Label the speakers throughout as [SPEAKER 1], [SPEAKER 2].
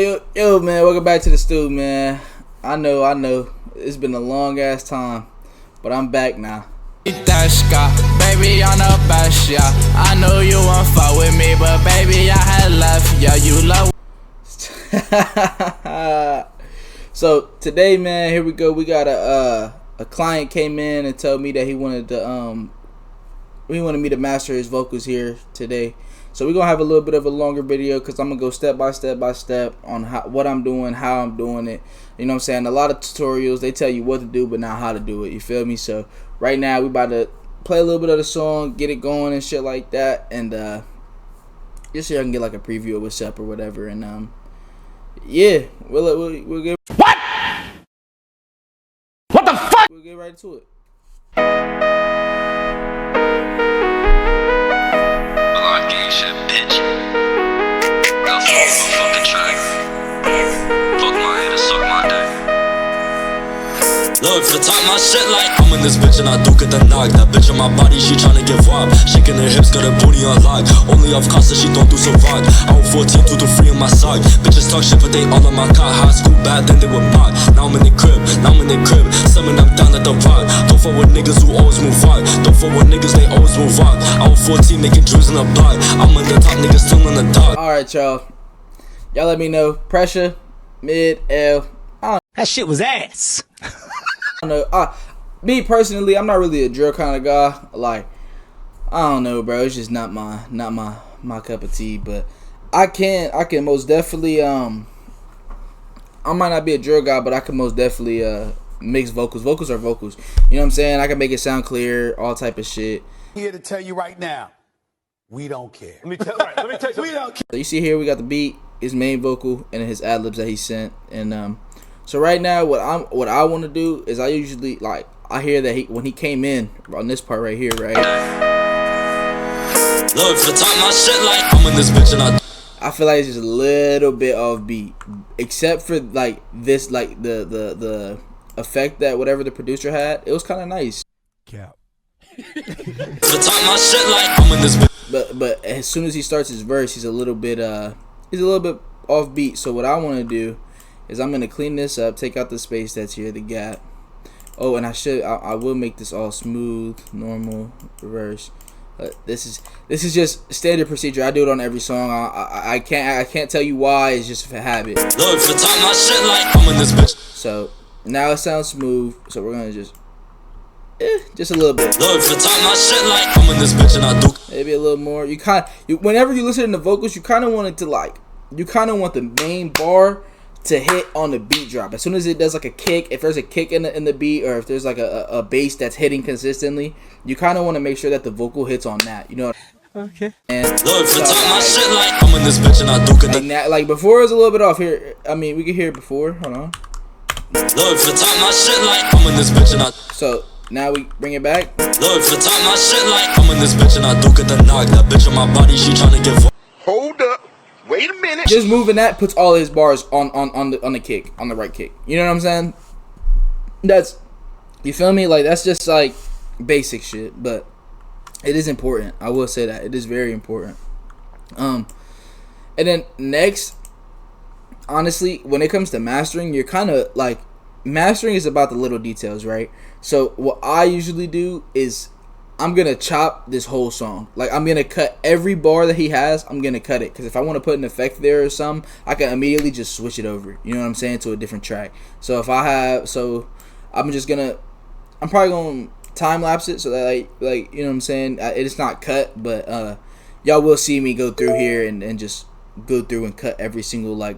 [SPEAKER 1] Yo, man, welcome back to the stew, man. I know, it's been a long ass time, but I'm back now. Baby, on the best, yeah. I know you won't fuck with me, but baby, I had left, yeah. You love. So today, man, here we go. We got a client came in and told me that he wanted me to master his vocals here today. So we're gonna have a little bit of a longer video because I'm gonna go step by step on what I'm doing, how I'm doing it. You know what I'm saying? A lot of tutorials, they tell you what to do but not how to do it. You feel me? So right now we about to play a little bit of the song, get it going and shit like that, and just so I can get like a preview of what's up or whatever. And yeah, we'll get
[SPEAKER 2] what the fuck?
[SPEAKER 1] We'll get right to it.
[SPEAKER 3] Shit, bitch. Got fucking track. Fuck my head and suck my dick. Look, for the time my shit like I'm in this bitch and I do get the knock. That bitch on my body, she tryna give up. Shaking her hips, got her booty on lock. Only off Casa, she don't do so rock. I was 14, 2 to 3 in my sock. Bitches talk shit, but they all on my car. High school bad, then they were mock. Now I'm in the crib, Summon them down at the rock. Don't fuck with niggas who always move on. Don't fuck with niggas, they always move on. I was 14, making dreams in the block. I'm on the top, niggas still in the dark.
[SPEAKER 1] Alright, y'all let me know. Pressure, mid, L.
[SPEAKER 2] That shit was ass.
[SPEAKER 1] I don't know. Me personally, I'm not really a drill kind of guy. Like, I don't know, bro. It's just not my cup of tea. But I can most definitely I might not be a drill guy, but I can most definitely mix vocals. Vocals are vocals. You know what I'm saying? I can make it sound clear, all type of shit.
[SPEAKER 4] Here to tell you right now, we don't care.
[SPEAKER 2] Let me tell you,
[SPEAKER 4] We don't care.
[SPEAKER 1] So you see here, we got the beat, his main vocal, and his ad libs that he sent. And so right now, what I want to do is I usually I hear that when he came in on this part right here, right?
[SPEAKER 3] Look, for the time my shit like I'm in this bitch and
[SPEAKER 1] I feel like it's just a little bit off beat, except for like this, like the effect that whatever the producer had. It was kind of nice.
[SPEAKER 2] Yeah.
[SPEAKER 3] For the time my shit like I'm in this bitch.
[SPEAKER 1] But as soon as he starts his verse, he's a little bit off beat. So what I want to do is I'm gonna clean this up, take out the space that's here, the gap. Oh, and I will make this all smooth, normal, reverse. This is just standard procedure. I do it on every song. I can't tell you why. It's just a habit.
[SPEAKER 3] Look, for the time my shit like I'm in this bitch.
[SPEAKER 1] So now it sounds smooth. So we're gonna just a little bit.
[SPEAKER 3] Look, for the time my shit like I'm in this bitch and I do
[SPEAKER 1] maybe a little more. Whenever you listen to the vocals, you kind of want it to you kind of want the main bar to hit on the beat drop. As soon as it does like a kick, if there's a kick in the beat, or if there's like a bass that's hitting consistently, you kind of want to make sure that the vocal hits on that, you know.
[SPEAKER 2] Okay.
[SPEAKER 1] And
[SPEAKER 3] look, for the time my shit like I'm in this bitch and I do get the
[SPEAKER 1] like before it was a little bit off here. I mean, we could hear it before. Hold on.
[SPEAKER 3] Look, for the time my shit like I'm in this bitch and I.
[SPEAKER 1] So now we bring it back.
[SPEAKER 3] Look, for the time my shit like I'm in this bitch and I do get the knock. That bitch on my body, she tryna give up.
[SPEAKER 2] Hold up. Wait a minute.
[SPEAKER 1] Just moving that puts all his bars on the kick, on the right kick. You know what I'm saying? You feel me? Like, that's just like basic shit, but it is important. I will say that it is very important. And then next, honestly, when it comes to mastering, you're kind of like, mastering is about the little details, right? So what I usually do is I'm gonna chop this whole song. Like, I'm gonna cut every bar that he has. I'm gonna cut it, because if I want to put an effect there or something, I can immediately just switch it over. You know what I'm saying? To a different track. So I'm probably gonna time lapse it so that like you know what I'm saying. It's not cut, but y'all will see me go through here and just go through and cut every single like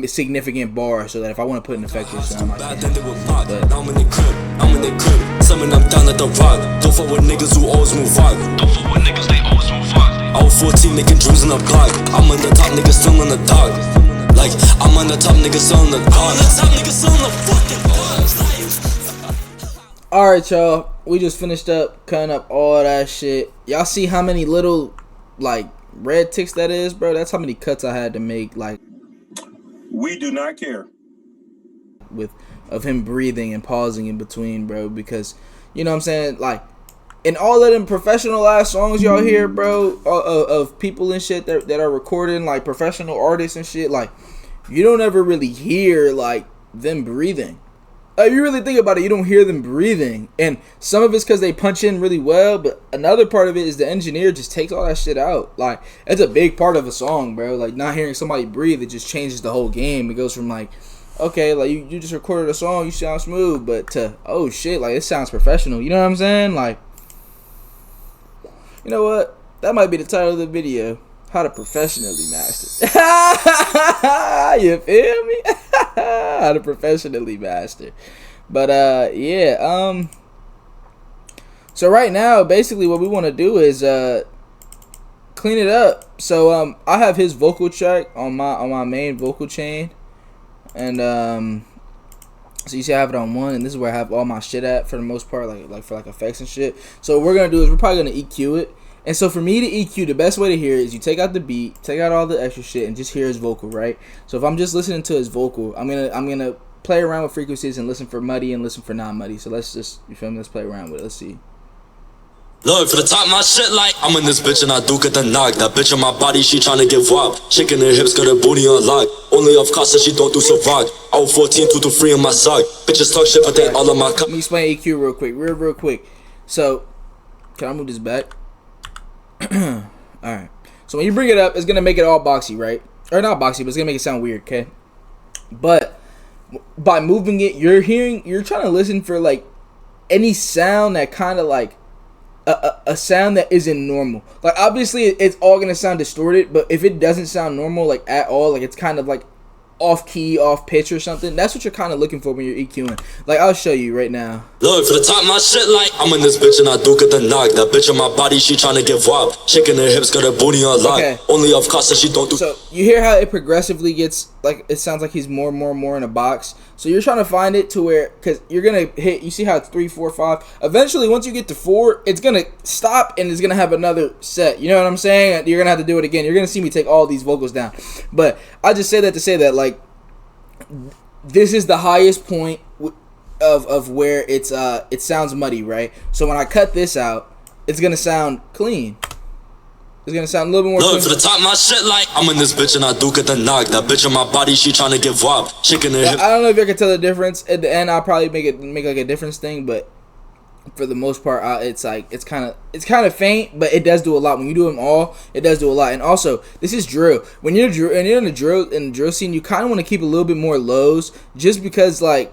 [SPEAKER 1] significant bar, so that if I want to put an effect or something, I can. But
[SPEAKER 3] I'm in the crib, summon them down at the rock. Don't fuck with niggas who always move on. Don't fuck with niggas, they always move on. I was 14, making dreams in the block. I'm on the top, niggas still in the dark. Like, I'm on the top, niggas still in the dark.
[SPEAKER 1] Alright, y'all, we just finished up cutting up all that shit. Y'all see how many little like red ticks that is, bro? That's how many cuts I had to make. Like,
[SPEAKER 5] we do not care.
[SPEAKER 1] Of him breathing and pausing in between, bro, because you know what I'm saying, like, in all of them professional ass songs y'all hear, bro, of people and shit that are recording, like professional artists and shit, like, you don't ever really hear like them breathing. If you really think about it, you don't hear them breathing. And some of it's because they punch in really well, but another part of it is the engineer just takes all that shit out. Like, it's a big part of a song, bro. Like, not hearing somebody breathe, it just changes the whole game. It goes from like, okay, like you just recorded a song, you sound smooth, but to, oh shit, like it sounds professional. You know what I'm saying? Like, you know what? That might be the title of the video. How to professionally master. You feel me? How to professionally master. But yeah, so right now basically what we want to do is clean it up. So I have his vocal track on my main vocal chain, and so you see I have it on one, and this is where I have all my shit at for the most part, like for like effects and shit. So what we're gonna do is we're probably gonna EQ it. And so for me to EQ, the best way to hear it is you take out the beat, take out all the extra shit, and just hear his vocal, right? So if I'm just listening to his vocal, I'm gonna play around with frequencies and listen for muddy and listen for non-muddy. So let's just, you feel me? Let's play around with it. Let's see.
[SPEAKER 3] Look, for the top my shit like I'm in this bitch and I do get the knock. That bitch in my body, she tryna give up. Shaking her hips, got her booty on lock. Only off cost that she don't do so rock. I was 14, 2 to 3 in my sock. Bitches talk shit, but they all on my cup.
[SPEAKER 1] Let me explain EQ real quick, real quick. So, can I move this back? Alright. So when you bring it up, it's gonna make it all boxy, right? Or not boxy, but it's gonna make it sound weird, okay? But by moving it, you're trying to listen for like any sound that kind of like a sound that isn't normal. Like obviously it's all gonna sound distorted, but if it doesn't sound normal like at all, like it's kind of like off key, off pitch or something, that's what you're kind of looking for when you're EQing. Like I'll show you right now.
[SPEAKER 3] Look, for the top my shit like I'm in this bitch and I do get the knock. That bitch in my body, she tryna give up. Shaking her hips, got her booty on lock.
[SPEAKER 1] Okay.
[SPEAKER 3] Only off cost that she don't do.
[SPEAKER 1] So you hear how it progressively gets like, it sounds like he's more in a box. So you're trying to find it to where, because you're gonna hit, you see how it's 3, 4, 5. Eventually once you get to 4, it's gonna stop and it's gonna have another set. You know what I'm saying? You're gonna have to do it again. You're gonna see me take all these vocals down. But I just say that to say that like this is the highest point of where it's it sounds muddy, right? So when I cut this out, it's gonna sound clean. It's gonna sound a little bit more.
[SPEAKER 3] Look, for the top my shit like I'm in this bitch and I do get the knock. That bitch in my body, she tryna give up. Shaking her hips.
[SPEAKER 1] I don't know if you can tell the difference. At the end, I'll probably make like a difference thing, but for the most part, it's kind of faint, but it does do a lot. When you do them all, it does do a lot. And also, this is drill. When you're in the drill scene, you kind of want to keep a little bit more lows, just because like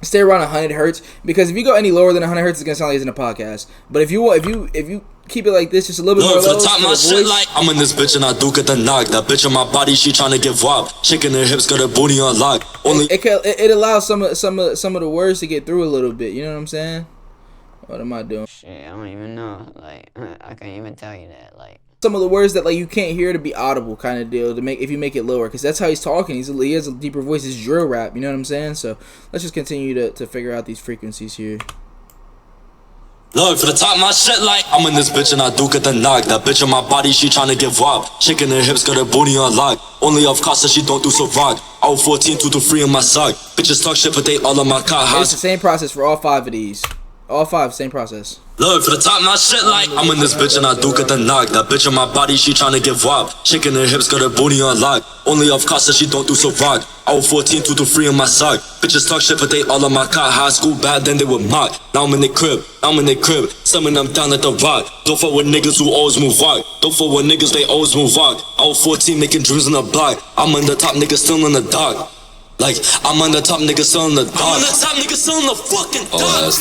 [SPEAKER 1] stay around 100 hertz. Because if you go any lower than 100 hertz, it's gonna sound like it's in a podcast. But if you keep it like this, just a little bit more low.
[SPEAKER 3] For the top my shit like I'm in this bitch and I do get the knock. That bitch in my body, she tryna give up. Shaking her hips, got her booty on lock. Only
[SPEAKER 1] it allows some of the words to get through a little bit. You know what I'm saying? What am I doing?
[SPEAKER 6] Shit, I don't even know. Like, I can't even tell you that. Like,
[SPEAKER 1] some of the words that like you can't hear to be audible kind of deal to make if you make it lower, because that's how he's talking. He has a deeper voice. It's drill rap. You know what I'm saying? So let's just continue to figure out these frequencies here.
[SPEAKER 3] Look, for the top my shit like I'm in this bitch and I do get the knock. That bitch in my body, she tryna give up. Shaking her hips, got her booty on lock. Only off cost that she don't do so rock. I was 14, 2 to 3 in my sock. Bitches talk shit, but they all on my car.
[SPEAKER 1] It's the same process for all 5 of these. All 5, same process.
[SPEAKER 3] Look, for the top my shit like I'm in this bitch and I do get the knock. That bitch in my body, she tryna give up. Shaking her hips, got her booty on lock. Only off cost that she don't do so rock. I was 14, 2 to 3 in my sock. Bitches talk shit, but they all on my car. High school bad, then they would mock. Now I'm in the crib, Some of them down at the rock. Don't fuck with niggas who always move rock. Don't fuck with niggas, they always move rock. I was 14 making dreams in the block. I'm in the top, nigga still in the dark. Like, I'm on the top, nigga still in the dark. I'm on the top, nigga still in the fucking dark.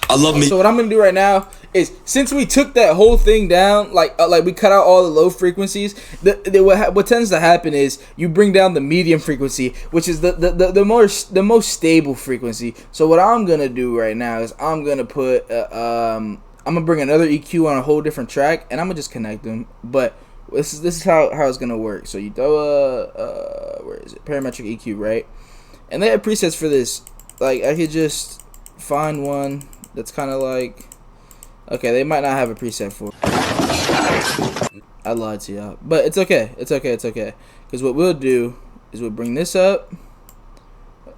[SPEAKER 3] I love me.
[SPEAKER 1] So what I'm gonna do right now is, since we took that whole thing down, like we cut out all the low frequencies, what tends to happen is you bring down the medium frequency, which is the most stable frequency. So what I'm gonna do right now is I'm gonna put I'm gonna bring another EQ on a whole different track, and I'm gonna just connect them. But this is how it's gonna work. So you throw where is it? Parametric EQ, right? And they have presets for this. Like I could just find one that's kind of like, okay, they might not have a preset for it. I lied to y'all, but it's okay. Because what we'll do is we'll bring this up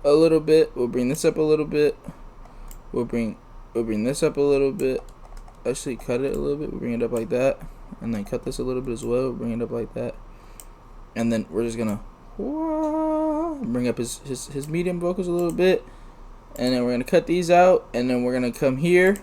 [SPEAKER 1] a little bit. We'll bring this up a little bit. We'll bring this up a little bit. Actually, cut it a little bit. We'll bring it up like that, and then cut this a little bit as well. We'll bring it up like that. and then we're just gonna bring up his medium vocals a little bit, and then we're gonna cut these out, and then we're gonna come here,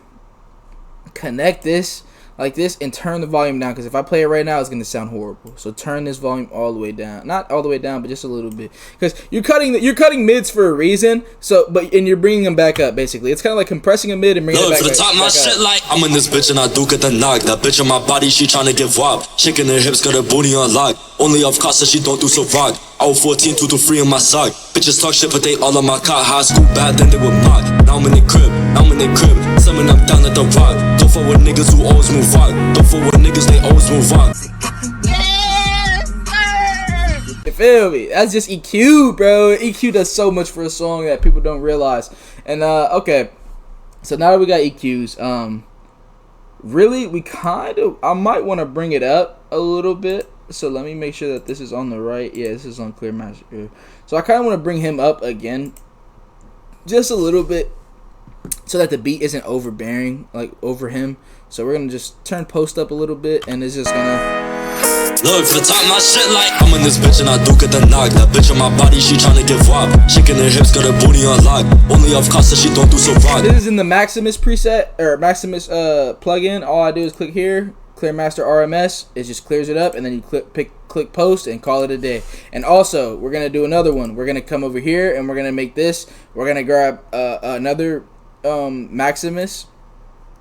[SPEAKER 1] connect this like this, and turn the volume down, because if I play it right now it's gonna sound horrible. So turn this volume all the way down, not all the way down, but just a little bit, because you're cutting mids for a reason. So and you're bringing them back up. Basically it's kind of like compressing a mid and bringing it back,
[SPEAKER 3] for the top, my shit like I'm in this bitch and I do get the knock. That bitch on my body, she tryna give wop, shaking her hips, got her booty on lock. Only off cost, so she don't do so rock. I was 14, 2 to 3 in my sock. Bitches talk shit, but they all on my cock. High school bad, then they would mock. Now I'm in the crib, summon up down at the rock. Don't fuck with niggas who always move rock. Don't fuck with niggas, they always move rock.
[SPEAKER 1] You feel me? That's just EQ, bro. EQ does so much for a song that people don't realize. And okay, so now that we got EQs, really we I might want to bring it up a little bit. So let me make sure that this is on the right. Yeah, this is on Clear Master. So I kind of want to bring him up again, just a little bit, so that the beat isn't overbearing, like over him. So we're gonna just turn post up a little bit, and it's just gonna.
[SPEAKER 3] Look, for the top, my shit like I'm in this bitch and I do get the knock. That bitch on my body, she tryna give wop, shaking her hips, got her booty on lock. Only off cost, so she don't do so rock.
[SPEAKER 1] This is in the Maximus preset or Maximus plugin. All I do is click here, Clear Master RMS. It just clears it up, and then you click post and call it a day. And also, we're gonna do another one. We're gonna come over here and we're gonna make this. We're gonna grab another Maximus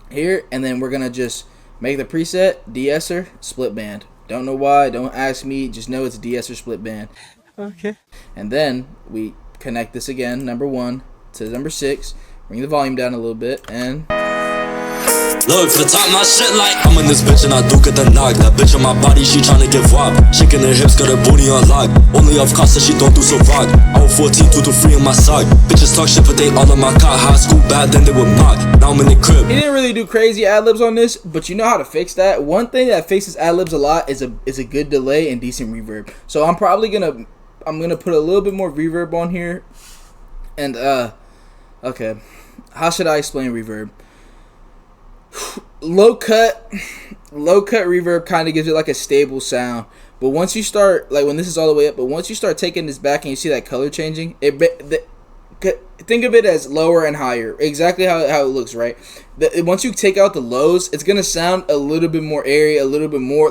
[SPEAKER 1] here, and then we're gonna just make the preset de-esser split band. Don't know why, don't ask me, just know it's de-esser split band.
[SPEAKER 2] Okay.
[SPEAKER 1] And then we connect this again, number 1 to number 6, bring the volume down a little bit, and
[SPEAKER 3] look, for the top, my shit like I'm in this bitch and I do get the knock. That bitch on my body, she tryna give wop, shaking her hips, got her booty on lock. Only off cost, so she don't do so rock. I was 14, 2 to 3 in my sock. Bitches talk shit, but they all on my cock. High school bad, then they would mock. Now I'm in the crib.
[SPEAKER 1] He didn't really do crazy ad-libs on this, but you know how to fix that. One thing that fixes ad-libs a lot is a good delay and decent reverb. So I'm probably gonna put a little bit more reverb on here. And okay, how should I explain reverb? Low cut reverb kind of gives it like a stable sound, but once you start, like when this is all the way up, but once you start taking this back and you see that color changing, think of it as lower and higher, exactly how it looks, right? Once you take out the lows, it's gonna sound a little bit more airy, a little bit more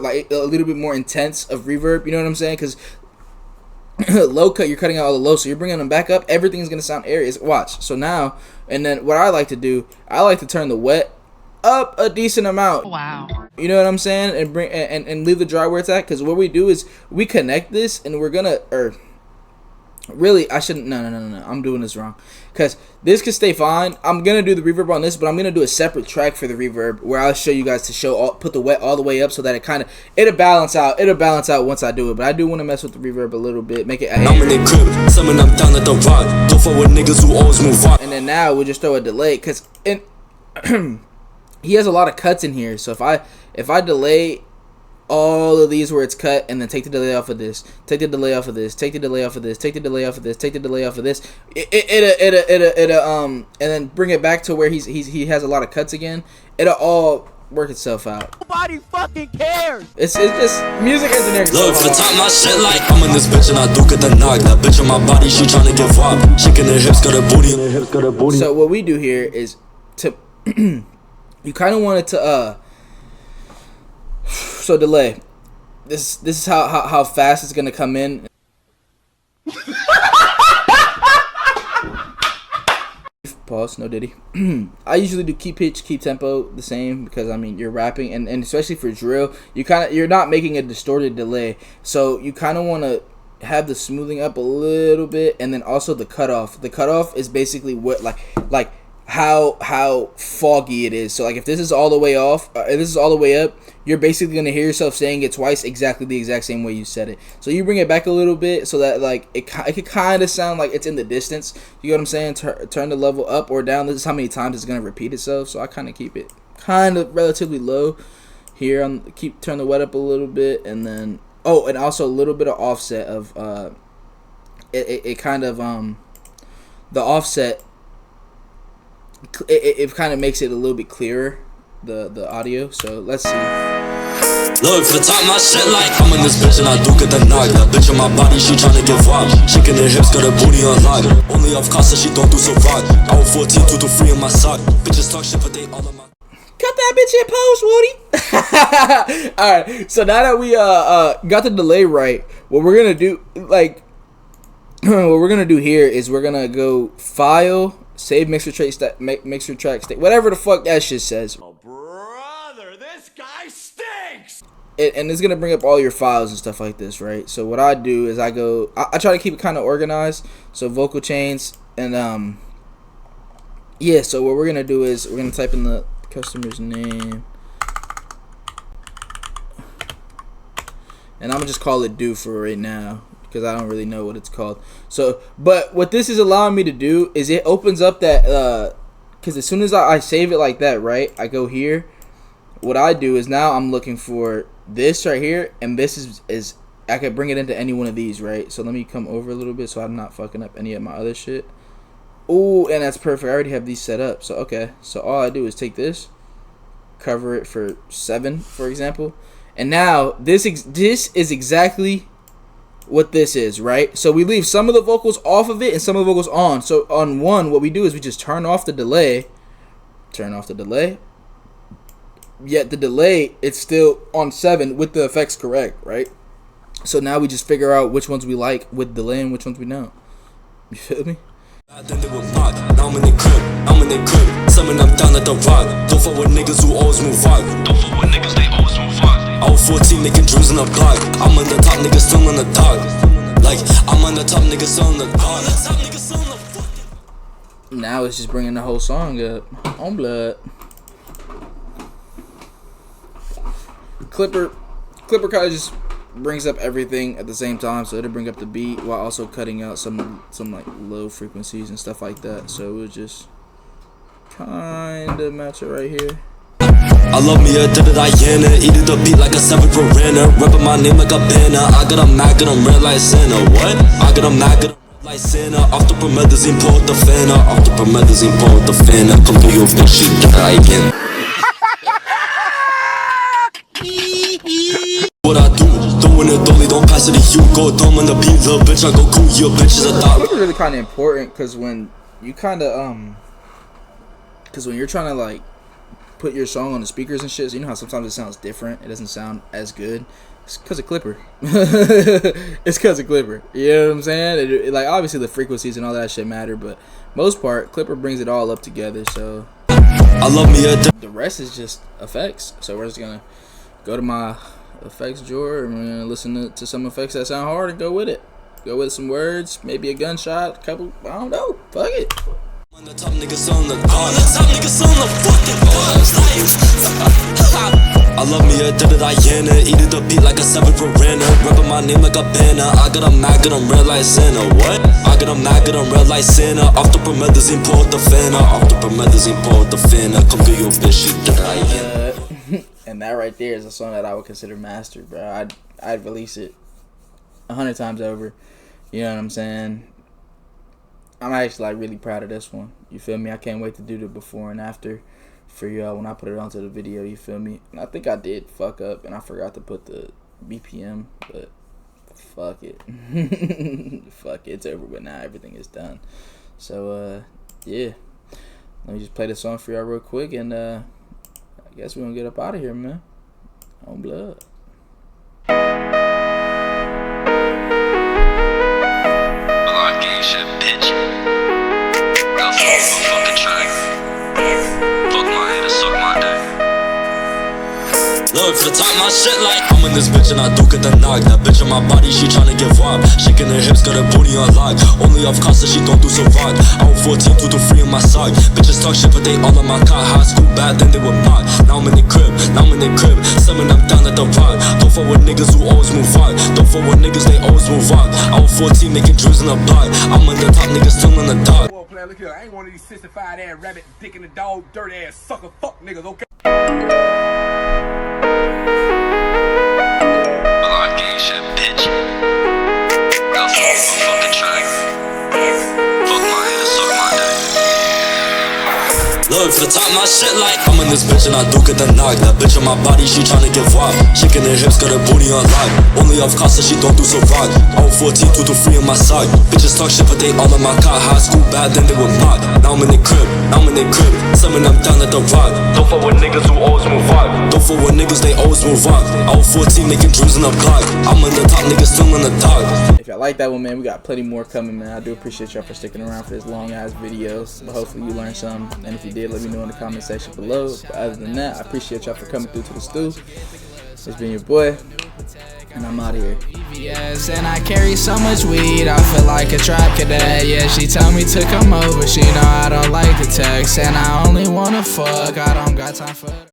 [SPEAKER 1] intense of reverb. You know what I'm saying? Because low cut, you're cutting out all the lows, so you're bringing them back up. Everything's gonna sound airy. Watch. So now, and then what I like to do, I like to turn the wet up a decent amount. Wow. You know what I'm saying? And bring and leave the dry where it's at, because what we do is we connect this, and we're gonna really, I shouldn't. No. I'm doing this wrong, because this could stay fine. I'm gonna do the reverb on this, but I'm gonna do a separate track for the reverb where I'll show you guys put the wet all the way up, so that it'll balance out. It'll balance out once I do it. But I do want to mess with the reverb a little bit, make it.
[SPEAKER 3] I'm in the crib, summon up down at the rock. Don't fuck with niggas who always move rock.
[SPEAKER 1] And then now we'll just throw a delay, because he has a lot of cuts in here. So if I delay all of these where it's cut, and then take the delay off of this, take the delay off of this, take the delay off of this, take the delay off of this, take the delay off of this, and then bring it back to where he has a lot of cuts again, it'll all work itself out.
[SPEAKER 2] Nobody fucking cares.
[SPEAKER 1] It's just music engineering.
[SPEAKER 3] Look, for the top, my shit like I'm in this bitch and I do get the knock. That bitch on my body, she tryna give wop, shaking her hips, got her booty.
[SPEAKER 1] So what we do here is to you kind of want it to so delay. This is how fast it's gonna come in. Pause. No diddy. I usually do keep pitch, keep tempo the same, because I mean you're rapping, and especially for drill, you're not making a distorted delay, so you kind of want to have the smoothing up a little bit, and then also the cutoff. The cutoff is basically what like how foggy it is. So like if this is all the way off, if this is all the way up, you're basically going to hear yourself saying it twice exactly the exact same way you said it. So you bring it back a little bit so that like it could kind of sound like it's in the distance. You know what I'm saying? Turn the level up or down. This is how many times it's going to repeat itself. So I kind of keep it kind of relatively low here. Turn the wet up a little bit, and then and also a little bit of offset of it kind of the offset. It kind of makes it a little bit clearer, the audio. So let's see.
[SPEAKER 3] Look, for the top my shit like I'm in this bitch and I do get the knock. That bitch on my body, she tryna give up. Shaking her hips, got her booty on lock. Only off Casa, she don't do so rock. I was 14, 2 to 3 in my sock. Bitches talk shit, but they all in my.
[SPEAKER 1] Cut that bitch in post, Woody. Alright, so now that we got the delay right, what we're gonna do, like, what we're gonna do here is we're gonna go file, save mixer track state, whatever the fuck that shit says.
[SPEAKER 2] Oh, brother, this guy stinks.
[SPEAKER 1] And it's gonna bring up all your files and stuff like this, right? So what I do is I try to keep it kind of organized. So vocal chains and yeah. So what we're gonna do is we're gonna type in the customer's name, and I'm gonna just call it do for right now because I don't really know what it's called. So, but what this is allowing me to do is it opens up that because as soon as I save it like that, right? I go here. What I do is now I'm looking for this right here, and this is I could bring it into any one of these, right? So let me come over a little bit so I'm not fucking up any of my other shit. Ooh, and that's perfect. I already have these set up. So okay, so all I do is take this, cover it for 7, for example, and now this is exactly what this is, right? So we leave some of the vocals off of it and some of the vocals on. So on one, what we do is we just turn off the delay. Yet the delay, it's still on 7 with the effects correct, right? So now we just figure out which ones we like with delay and which ones we don't. You feel me?
[SPEAKER 3] Then they would mock. Now I'm in the crib. Some of them down at the rock. Don't fuck with niggas who always move on. I was 14 making dreams in the block. I'm on the top, niggas still in the dark. Like, I'm on the top, niggas still in the dark.
[SPEAKER 1] Now it's just bringing the whole song up. On blood. Clipper kind of just brings up everything at the same time, so it'll bring up the beat while also cutting out some like low frequencies and stuff like that. So we'll just kind of match it right here.
[SPEAKER 3] I love me a Diana, eating the beat like a 7 piranha, rapping my name like a banner. I got a Mac and I'm red like Santa. What? I got a Mac and I'm red like Santa. Off the promethazine, pour the fan. Off the promethazine, pour the fan. Come to your bitch, she die again. What I do, throwing it dolly, don't pass it to you. Go dumb on the beat, little bitch, I go cool, your bitch is a dog.
[SPEAKER 1] It's really kind of important because when you kind of because when you're trying to like put your song on the speakers and shit, so you know how sometimes it sounds different, it doesn't sound as good. It's because of Clipper. It's because of Clipper. You know what I'm saying? Like obviously the frequencies and all that shit matter, but most part Clipper brings it all up together. So
[SPEAKER 3] I love me a
[SPEAKER 1] the rest is just effects. So we're just gonna go to my effects drawer and we're gonna listen to some effects that sound hard and go with it. Go with some words, maybe a gunshot, a couple, I don't know. Fuck it.
[SPEAKER 3] on the top, niggas on the fucking I love me a Diana, eating the beat like a 7 piranha, rapping my name like a banner. I got a Mac and I'm red like Santa. What? I got a Mac and I'm red like Santa. Off the promethazine, pour the fan. Off the promethazine, pour the fan. Come to your bitch, she die.
[SPEAKER 1] And that right there is a song that I would consider mastered, bro. I'd release it 100 times over. You know what I'm saying? I'm actually like really proud of this one. You feel me? I can't wait to do the before and after for y'all when I put it onto the video. You feel me? And I think I did fuck up and I forgot to put the BPM, but fuck it. Fuck it. It's over with now. Everything is done. So yeah. Let me just play this song for y'all real quick and I guess we're gonna get up out of here, man. On blood.
[SPEAKER 3] Shit, bitch. Got fucking track. Fuck my head and suck my dick. Look, for the top my shit like I'm in this bitch and I do get the knock. That bitch on my body, she tryna give up. Shaking her hips, got her booty on lock. Only off Casa, she don't do so rock. I was 14, 2 to 3 in my sock. Bitches talk shit, but they all in my car. High school bad, then they would mock. Now I'm in the crib, Some of them down at the rock. Don't fuck with niggas who always move on. Don't fuck with niggas, they always move on. I was 14 making dreams in the block. I'm on the top, niggas still in the dark.
[SPEAKER 7] Well, player, look here, I ain't one of these 65 ass rabbit, dick in the dog, dirty ass sucker fuck niggas, okay?
[SPEAKER 3] Shit, bitch. Got fucking track. Fuck my head and suck my dick. Look, for the top, my shit like I'm in this bitch and I do get the knock. That bitch on my body, she tryna give up. Shaking her hips, got her booty on lock. Only off cost so she don't do so rock. I was 14, 2 to 3 in my sock. Bitches talk shit but they all on my cock. High school bad, then they were mock. Now I'm in the crib, summon them down at the rock. Don't fuck with niggas who always move rock. Don't fuck with niggas, they always move rock. I was 14 making dreams in the block. I'm in the top, niggas still in the dark.
[SPEAKER 1] If y'all like that one, man, we got plenty more coming, man. I do appreciate y'all for sticking around for this long ass video. But hopefully you learned something. And if you did, let me know in the comment section below. But other than that, I appreciate y'all for coming through to the stew. It's been your boy, and I'm out of here.
[SPEAKER 8] Yes, and I carry so much weed, I feel like a trap cadet. Yeah, she told me to come over, she know I don't like the text, and I only wanna fuck, I don't got time for